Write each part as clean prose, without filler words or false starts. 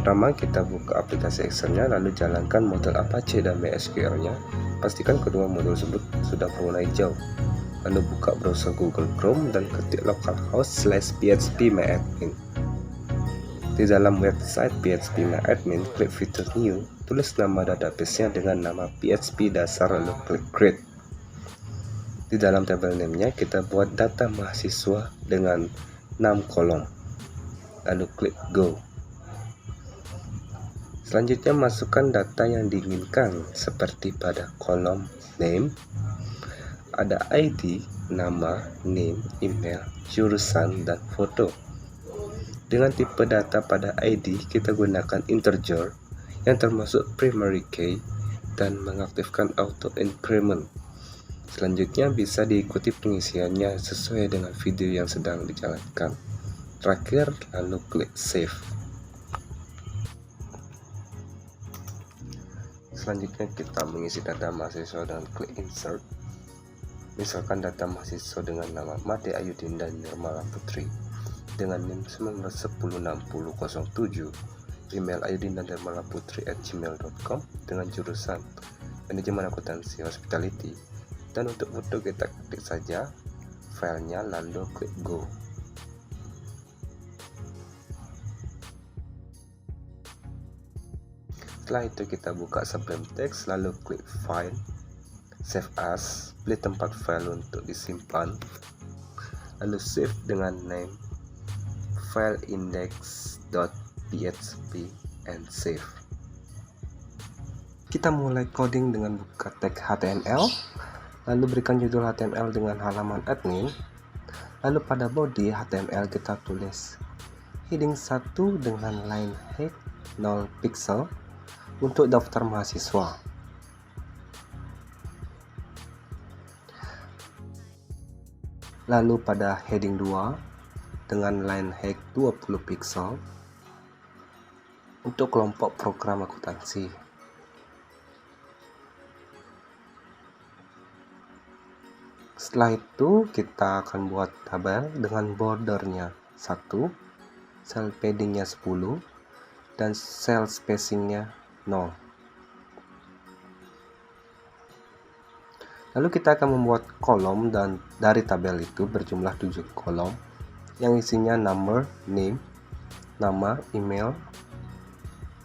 Pertama, kita buka aplikasi Excel-nya, lalu jalankan model Apache dan MySQL-nya. Pastikan kedua modul tersebut sudah berwarna hijau. Lalu buka browser Google Chrome dan ketik localhost/phpMyAdmin. Di dalam website phpMyAdmin, klik fitur New, tulis nama database-nya dengan nama PHP dasar, lalu klik Create. Di dalam tabel name-nya, kita buat data mahasiswa dengan 6 kolom, lalu klik Go. Selanjutnya, masukkan data yang diinginkan seperti pada kolom Name, ada ID, nama, name, email, jurusan, dan foto. Dengan tipe data pada ID, kita gunakan integer yang termasuk primary key dan mengaktifkan auto increment. Selanjutnya bisa diikuti pengisiannya sesuai dengan video yang sedang dijalankan. Terakhir, lalu klik Save. Selanjutnya kita mengisi data mahasiswa dengan klik Insert. Misalkan data mahasiswa dengan nama Made Ayudinda Nirmala Putri dengan NIM 19106007, email ayudindanirmalaputri@gmail.com, dengan jurusan manajemen akuntansi hospitality, dan untuk foto kita ketik saja filenya lalu klik Go. Setelah itu kita buka Sublime Text, lalu klik File, Save As, pilih tempat file untuk disimpan, lalu save dengan name fileindex.php and save. Kita mulai coding dengan buka tag HTML, lalu berikan judul HTML dengan halaman admin, lalu pada body HTML kita tulis heading 1 dengan line height 0 pixel untuk daftar mahasiswa. Lalu pada heading 2 dengan line height 20 pixel untuk kelompok program akuntansi. Setelah itu kita akan buat tabel dengan bordernya 1, cell paddingnya 10, dan cell spacingnya 0. Lalu kita akan membuat kolom, dan dari tabel itu berjumlah 7 kolom yang isinya number, name, nama, email,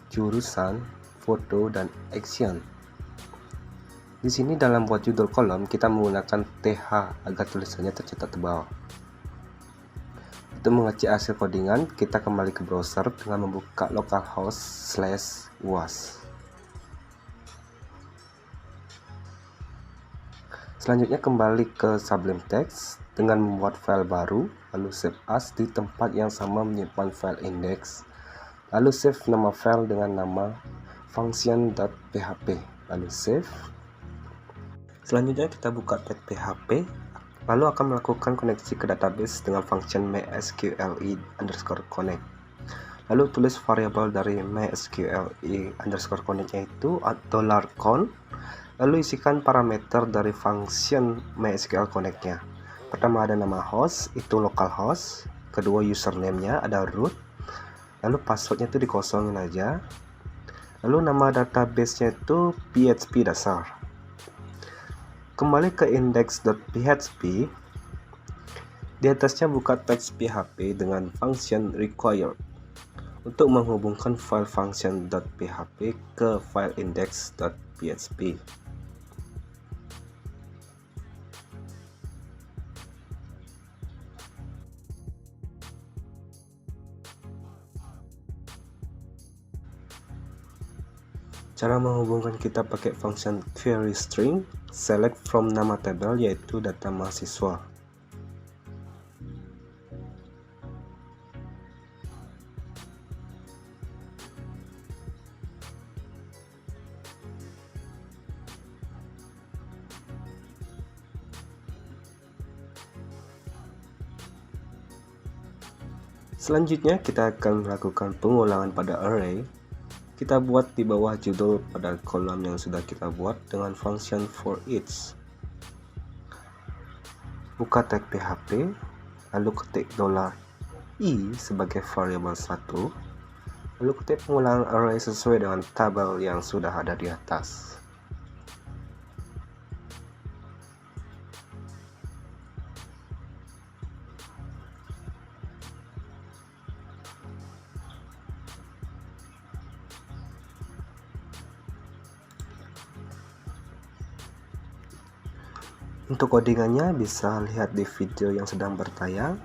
jurusan, foto, dan action. Di sini dalam buat judul kolom kita menggunakan TH agar tulisannya tercetak tebal. Untuk mengecek hasil codingan, kita kembali ke browser dengan membuka localhost/uas. Selanjutnya kembali ke Sublime Text dengan membuat file baru, lalu save as di tempat yang sama menyimpan file index, lalu save nama file dengan nama function.php, lalu save. Selanjutnya kita buka tag PHP, lalu akan melakukan koneksi ke database dengan function mysqli_connect. Lalu tulis variabel dari mysqli_connect yaitu $con, lalu isikan parameter dari function mysql connect-nya. Pertama ada nama host, itu localhost, kedua username-nya ada root, lalu password-nya itu dikosongin aja, lalu nama database-nya itu PHP dasar. Kembali ke index.php, di atasnya buka teks PHP dengan function required untuk menghubungkan file function.php ke file index.php. Cara menghubungkan kita pakai function query string, select from nama tabel yaitu data mahasiswa. Selanjutnya kita akan melakukan pengulangan pada array. Kita buat di bawah judul pada kolom yang sudah kita buat dengan function for each. Buka tag PHP, lalu ketik $i sebagai variabel 1, Lalu ketik pengulangan array sesuai dengan tabel yang sudah ada di atas. Untuk codingannya bisa lihat di video yang sedang bertayang.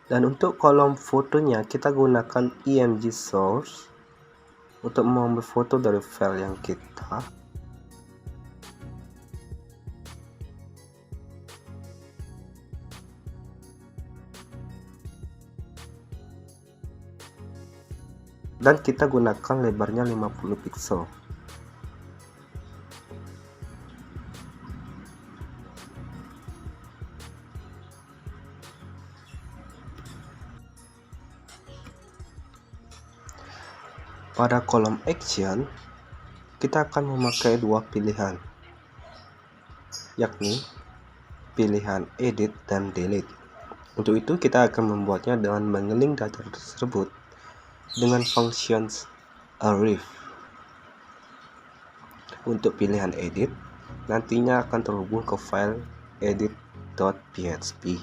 Dan untuk kolom fotonya kita gunakan img source untuk mengambil foto dari file yang kita. Dan kita gunakan lebarnya 50 pixel. Pada kolom action, kita akan memakai dua pilihan, yakni pilihan edit dan delete. Untuk itu kita akan membuatnya dengan mengeling data tersebut dengan functions array. Untuk pilihan edit, nantinya akan terhubung ke file edit.php.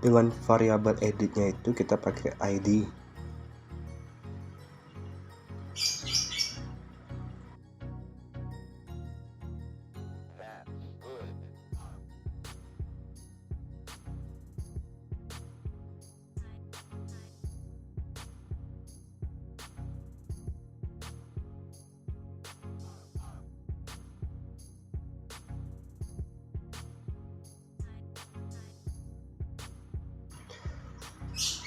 Dengan variabel editnya itu kita pakai id.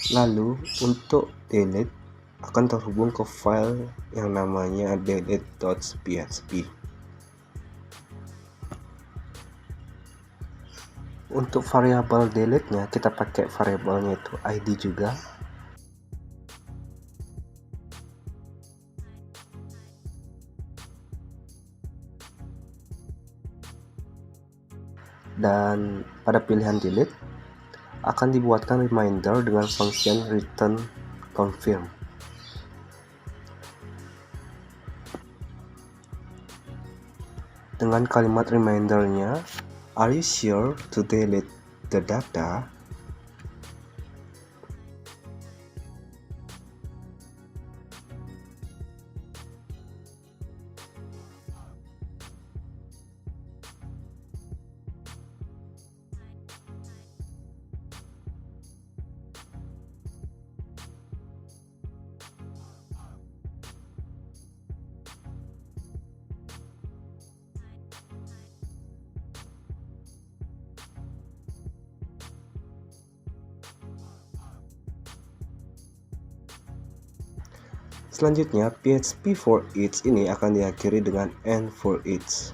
Lalu untuk delete akan terhubung ke file yang namanya delete.php. Untuk variabel delete-nya kita pakai variabelnya itu id juga. Dan pada pilihan delete akan dibuatkan reminder dengan function return confirm. Dengan kalimat remindernya, are you sure to delete the data? Selanjutnya, PHP for each ini akan diakhiri dengan end for each.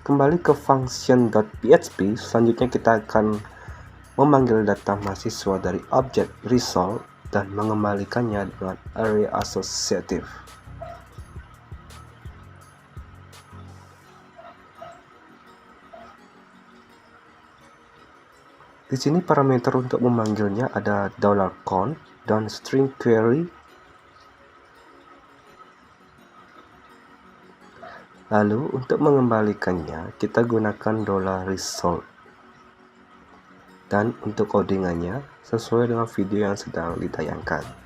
Kembali ke function.php, selanjutnya kita akan memanggil data mahasiswa dari objek result dan mengembalikannya dengan array associative. Di sini parameter untuk memanggilnya ada $count dan string query. Lalu untuk mengembalikannya kita gunakan $result. Dan untuk codingannya sesuai dengan video yang sedang ditayangkan.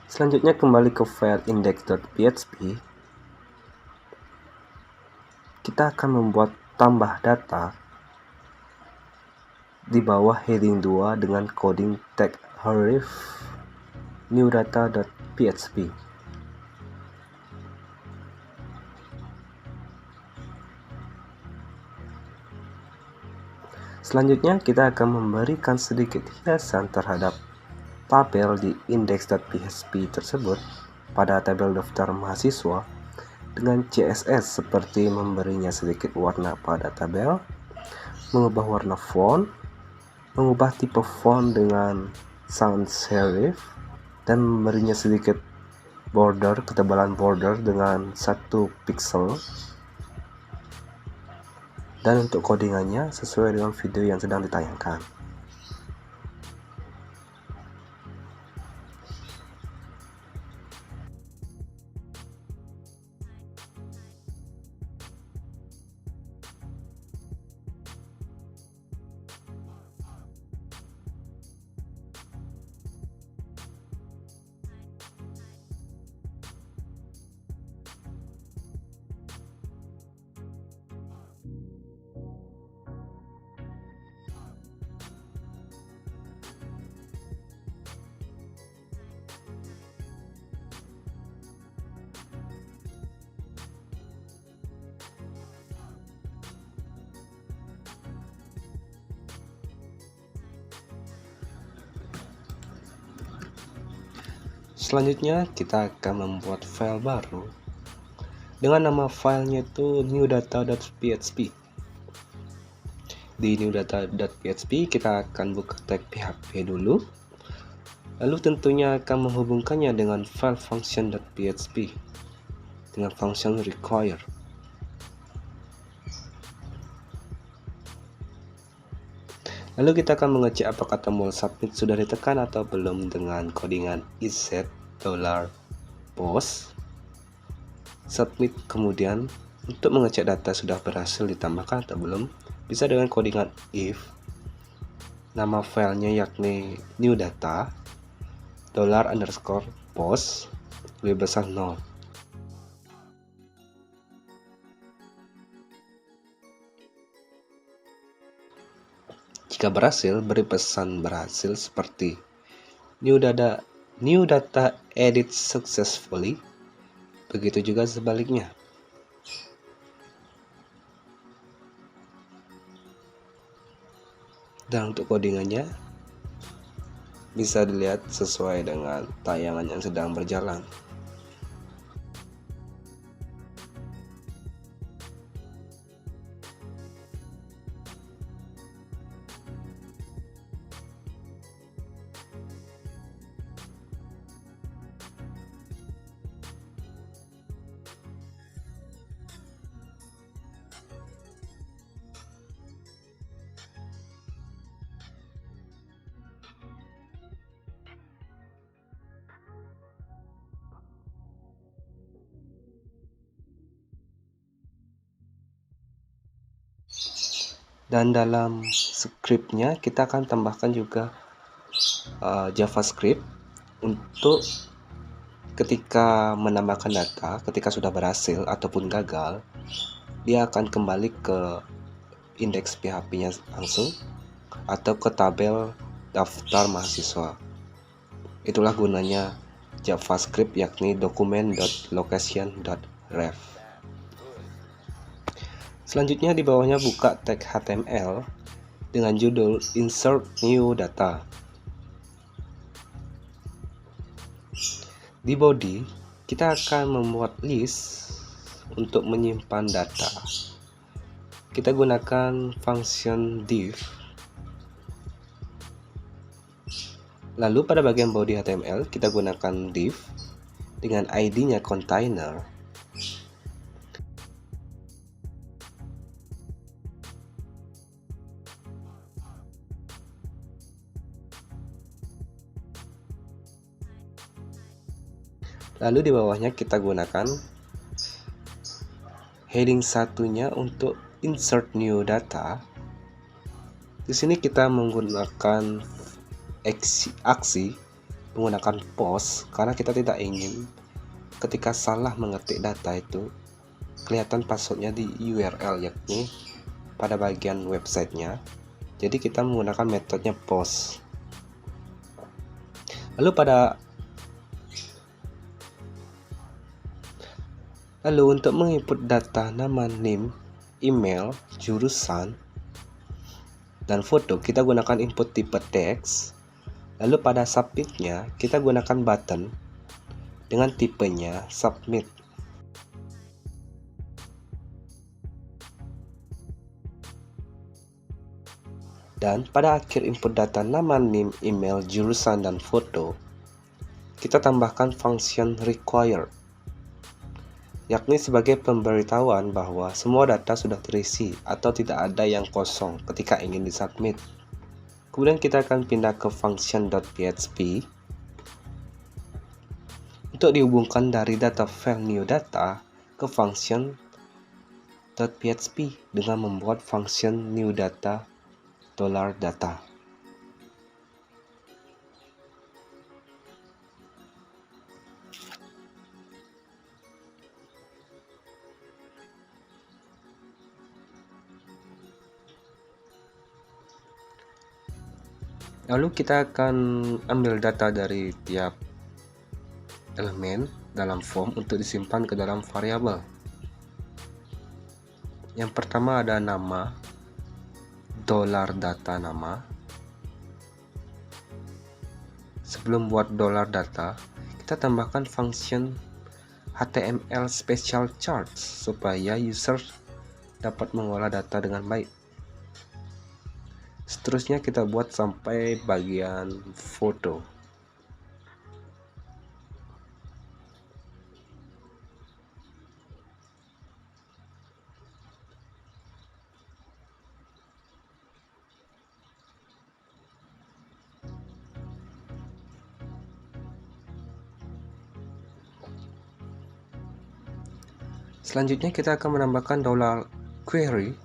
Selanjutnya kembali ke file index.php. Kita akan membuat tambah data di bawah heading 2 dengan coding tag href new data.php. Selanjutnya kita akan memberikan sedikit hiasan terhadap tabel di index.php tersebut pada tabel daftar mahasiswa dengan CSS, seperti memberinya sedikit warna pada tabel, mengubah warna font, mengubah tipe font dengan sans serif, dan memberinya sedikit border, ketebalan border dengan 1 pixel. Dan untuk codingannya sesuai dengan video yang sedang ditayangkan. Selanjutnya kita akan membuat file baru dengan nama filenya itu newdata.php. Di newdata.php kita akan buka tag php dulu, lalu tentunya akan menghubungkannya dengan file function.php dengan function require. Lalu kita akan mengecek apakah tombol submit sudah ditekan atau belum dengan codingan is $post submit. Kemudian untuk mengecek data sudah berhasil ditambahkan atau belum, bisa dengan codingan if nama filenya yakni new data $post lebih besar 0. Jika berhasil, beri pesan berhasil seperti new data edit successfully. Begitu juga sebaliknya. Dan untuk codingannya bisa dilihat sesuai dengan tayangan yang sedang berjalan. Dan dalam scriptnya kita akan tambahkan juga JavaScript untuk ketika menambahkan data, ketika sudah berhasil ataupun gagal, dia akan kembali ke indeks PHP-nya langsung atau ke tabel daftar mahasiswa. Itulah gunanya JavaScript, yakni document.location.ref. Selanjutnya di bawahnya buka tag HTML dengan judul insert new data. Di body kita akan membuat list untuk menyimpan data. Kita gunakan function div. Lalu pada bagian body HTML kita gunakan div dengan ID-nya container. Lalu di bawahnya kita gunakan heading satunya untuk insert new data. Di sini kita menggunakan aksi menggunakan post karena kita tidak ingin ketika salah mengetik data itu kelihatan passwordnya di URL, yakni pada bagian websitenya. Jadi kita menggunakan metodenya post. Lalu untuk menginput data nama, NIM, email, jurusan, dan foto, kita gunakan input tipe teks. Lalu pada submitnya, kita gunakan button dengan tipenya submit. Dan pada akhir input data nama, NIM, email, jurusan, dan foto, kita tambahkan function required, yakni sebagai pemberitahuan bahwa semua data sudah terisi atau tidak ada yang kosong ketika ingin disubmit. Kemudian kita akan pindah ke function.php untuk dihubungkan dari data file new data ke function.php dengan membuat function new data $data. Lalu kita akan ambil data dari tiap elemen dalam form untuk disimpan ke dalam variabel. Yang pertama ada nama, $data nama. Sebelum buat $data, kita tambahkan function HTML special charts supaya user dapat mengolah data dengan baik. Seterusnya kita buat sampai bagian foto. Selanjutnya kita akan menambahkan $query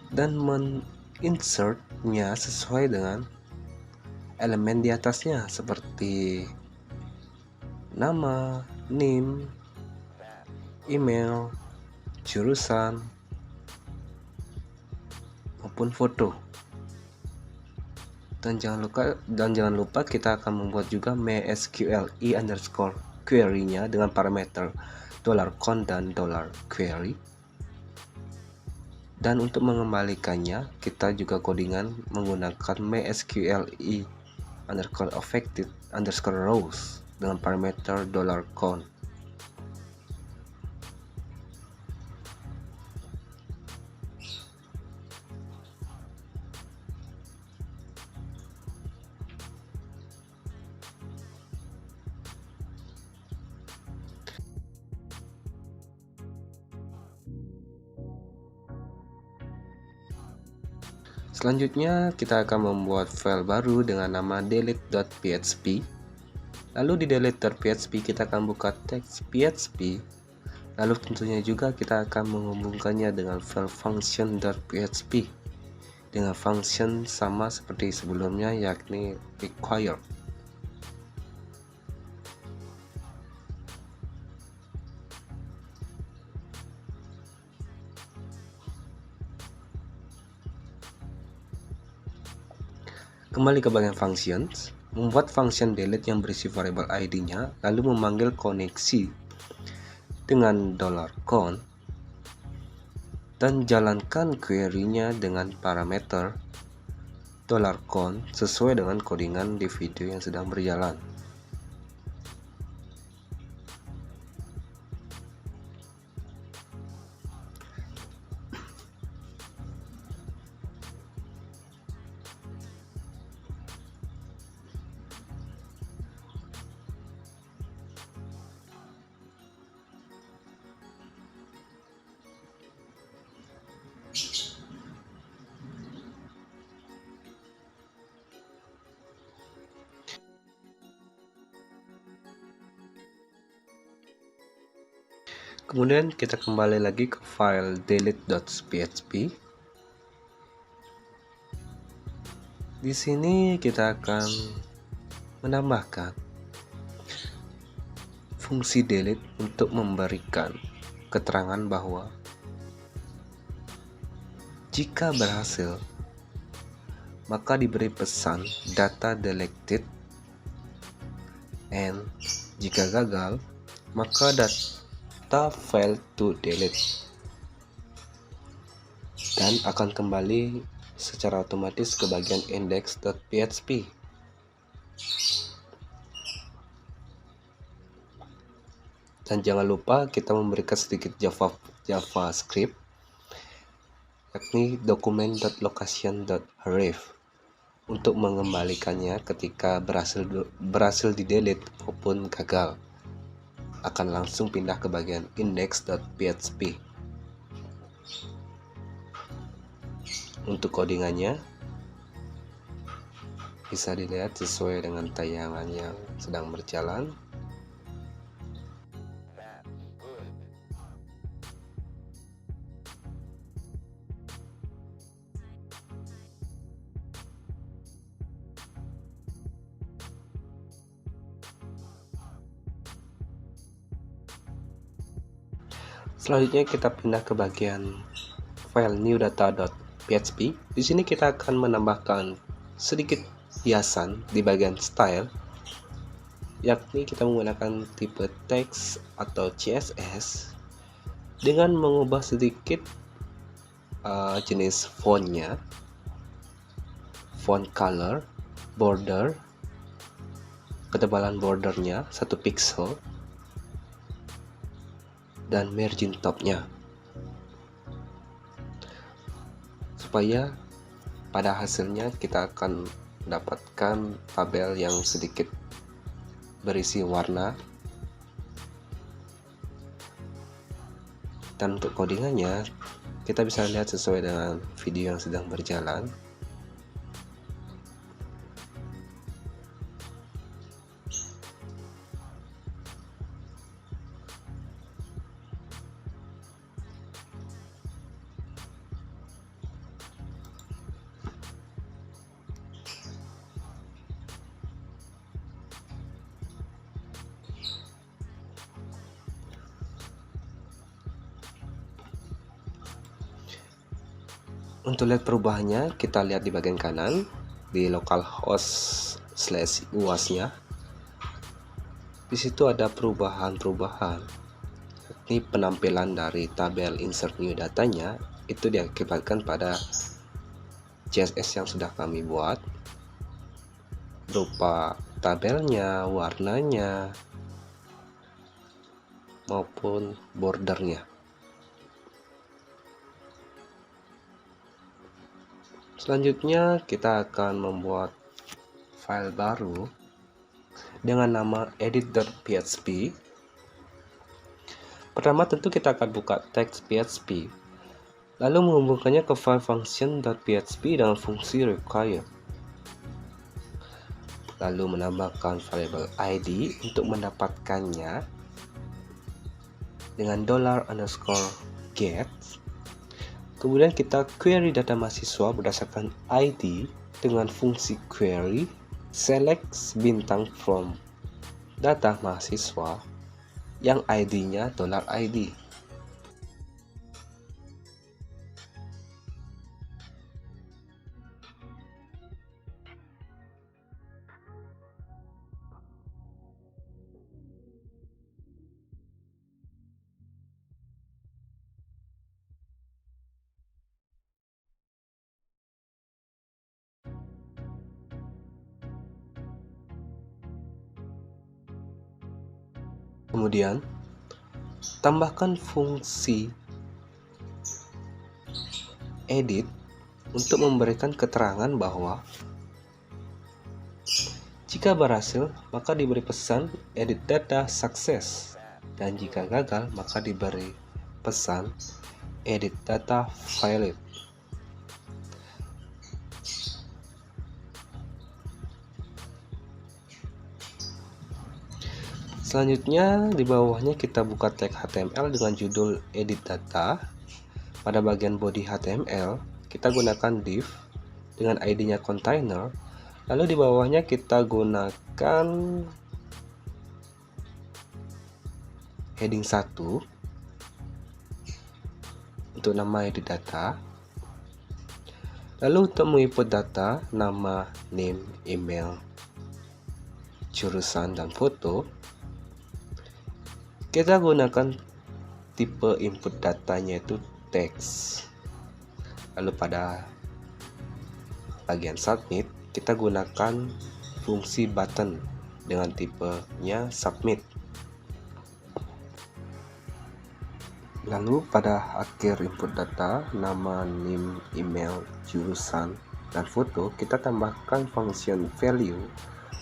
dan insertnya sesuai dengan elemen di atasnya seperti nama, NIM, email, jurusan, maupun foto. Dan jangan lupa kita akan membuat juga MySQLi_query-nya dengan parameter $count dan $query. Dan untuk mengembalikannya, kita juga codingan menggunakan MySQLi_affected_rows dengan parameter $count. Selanjutnya kita akan membuat file baru dengan nama delete.php. Lalu di delete.php kita akan buka teks PHP. Lalu tentunya juga kita akan menghubungkannya dengan file function.php dengan function sama seperti sebelumnya, yakni required. Kembali ke bagian functions, membuat function delete yang berisi variabel id-nya, lalu memanggil koneksi dengan $count dan jalankan query-nya dengan parameter $count sesuai dengan codingan di video yang sedang berjalan. Kemudian kita kembali lagi ke file delete.php. Di sini kita akan menambahkan fungsi delete untuk memberikan keterangan bahwa jika berhasil, maka diberi pesan data deleted, and jika gagal, maka data failed to delete, dan akan kembali secara otomatis ke bagian index.php. Dan jangan lupa kita memberikan sedikit JavaScript, yakni document.location.ref untuk mengembalikannya ketika berhasil di-delete maupun gagal. Akan langsung pindah ke bagian index.php. Untuk codingannya bisa dilihat sesuai dengan tayangan yang sedang berjalan. Selanjutnya kita pindah ke bagian file newdata.php. Di sini kita akan menambahkan sedikit hiasan di bagian style, yakni kita menggunakan tipe text atau CSS dengan mengubah sedikit jenis fontnya, font color, border, ketebalan bordernya 1 pixel, dan margin topnya, supaya pada hasilnya kita akan mendapatkan tabel yang sedikit berisi warna. Dan untuk codingannya kita bisa lihat sesuai dengan video yang sedang berjalan. Untuk lihat perubahannya, kita lihat di bagian kanan di localhost/uasnya. Di situ ada perubahan-perubahan. Ini penampilan dari tabel insert new datanya itu diakibatkan pada CSS yang sudah kami buat, berupa tabelnya, warnanya, maupun bordernya. Selanjutnya kita akan membuat file baru dengan nama edit.php. Pertama tentu kita akan buka text.php, lalu menghubungkannya ke file function.php dengan fungsi require, lalu menambahkan variabel id untuk mendapatkannya dengan $_get. Kemudian kita query data mahasiswa berdasarkan ID dengan fungsi query select bintang from data mahasiswa yang ID-nya $id. Kemudian tambahkan fungsi edit untuk memberikan keterangan bahwa jika berhasil maka diberi pesan edit data success, dan jika gagal maka diberi pesan edit data failed. Selanjutnya di bawahnya kita buka tag HTML dengan judul edit data. Pada bagian body HTML kita gunakan div dengan ID-nya container, Lalu di bawahnya kita gunakan heading 1 untuk nama edit data. Lalu untuk menginput data, nama, name, email, jurusan, dan foto, kita gunakan tipe input datanya itu teks. Lalu pada bagian submit, kita gunakan fungsi button dengan tipenya submit. Lalu pada akhir input data, nama, name, email, jurusan, dan foto, kita tambahkan function value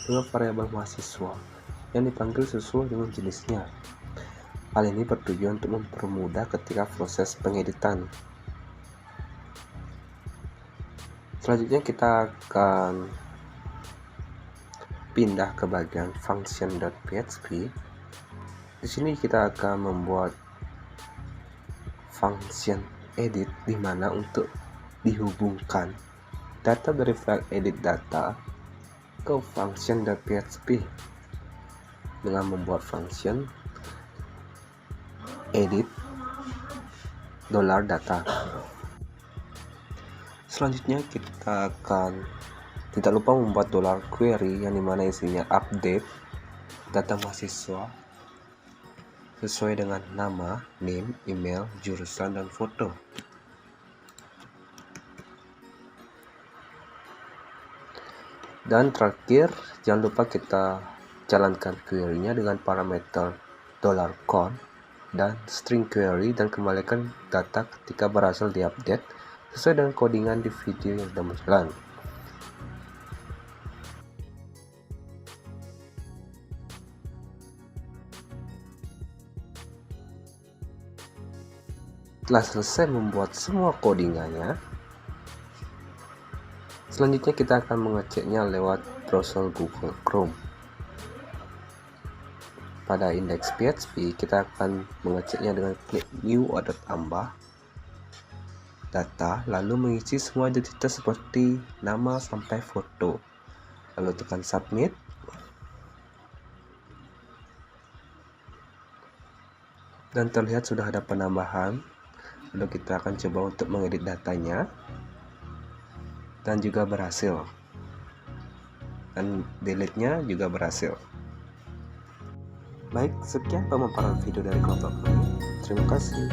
dengan variabel mahasiswa yang dipanggil sesuai dengan jenisnya. Hal ini bertujuan untuk mempermudah ketika proses pengeditan. Selanjutnya kita akan pindah ke bagian function.php. Di sini kita akan membuat function edit di mana untuk dihubungkan data dari file edit data ke function.php dengan membuat function edit $data. Selanjutnya kita akan tidak lupa membuat $query yang dimana isinya update data mahasiswa sesuai dengan nama, name, email, jurusan, dan foto. Dan terakhir, jangan lupa kita jalankan query-nya dengan parameter $count dan string query dan kembalikan data ketika berhasil diupdate sesuai dengan codingan di video yang sudah berjalan. Setelah selesai membuat semua codingannya, selanjutnya kita akan mengeceknya lewat browser Google Chrome. Pada index PHP, kita akan mengeceknya dengan klik new atau tambah data, lalu mengisi semua identitas seperti nama sampai foto. Lalu tekan submit. Dan terlihat sudah ada penambahan. Lalu kita akan coba untuk mengedit datanya. Dan juga berhasil. Dan delete-nya juga berhasil. Baik, sekian pemaparan video dari kelompok kami. Terima kasih.